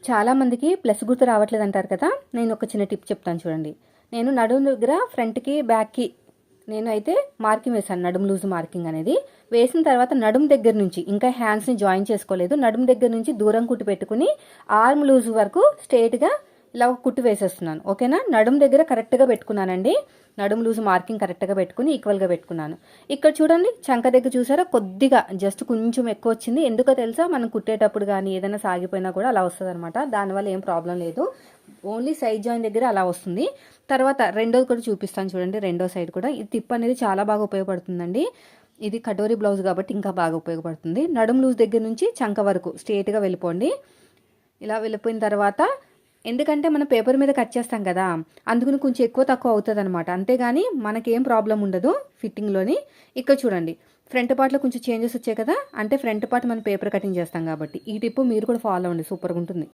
చాలామందికి ప్లస్ గుర్తు రావట్లేదు అంటారు కదా. నేను ఒక చిన్న టిప్ చెప్తాను చూడండి. నేను నడుము దగ్గర ఫ్రంట్కి బ్యాక్కి నేను అయితే మార్కింగ్ వేసాను, నడుము లూజ్ మార్కింగ్ అనేది వేసిన తర్వాత నడుము దగ్గర నుంచి ఇంకా హ్యాండ్స్ని జాయిన్ చేసుకోలేదు. నడుము దగ్గర నుంచి దూరం కుట్టు పెట్టుకుని ఆర్మ్ లూజ్ వరకు స్ట్రేట్గా ఇలా ఒక కుట్టు వేసేస్తున్నాను. ఓకేనా, నడుము దగ్గర కరెక్ట్గా పెట్టుకున్నానండి. నడుము లూజ్ మార్కింగ్ కరెక్ట్గా పెట్టుకుని ఈక్వల్గా పెట్టుకున్నాను. ఇక్కడ చూడండి, చంక దగ్గర చూసారా కొద్దిగా జస్ట్ కొంచెం ఎక్కువ వచ్చింది. ఎందుకో తెలుసా, మనం కుట్టేటప్పుడు కానీ ఏదైనా సాగిపోయినా కూడా అలా వస్తుంది అనమాట. దానివల్ల ఏం ప్రాబ్లం లేదు, ఓన్లీ సైడ్ జాయిన్ దగ్గర అలా వస్తుంది. తర్వాత రెండోది కూడా చూపిస్తాను చూడండి. రెండో సైడ్ కూడా ఈ టిప్ అనేది చాలా బాగా ఉపయోగపడుతుందండి. ఇది కటోరీ బ్లౌజ్ కాబట్టి ఇంకా బాగా ఉపయోగపడుతుంది. నడుము లూజ్ దగ్గర నుంచి చంక వరకు స్ట్రేట్గా వెళ్ళిపోండి. ఇలా వెళ్ళిపోయిన తర్వాత, ఎందుకంటే మనం పేపర్ మీద కట్ చేస్తాం కదా, అందుకని కొంచెం ఎక్కువ తక్కువ అవుతుంది అనమాట. అంతేగాని మనకేం ప్రాబ్లం ఉండదు ఫిట్టింగ్లోని. ఇక్కడ చూడండి, ఫ్రంట్ పార్ట్లో కొంచెం చేంజెస్ వచ్చాయి కదా, అంటే ఫ్రంట్ పార్ట్ మనం పేపర్ కటింగ్ చేస్తాం కాబట్టి. ఈ టిప్ మీరు కూడా ఫాలో అవ్వండి, సూపర్గా ఉంటుంది.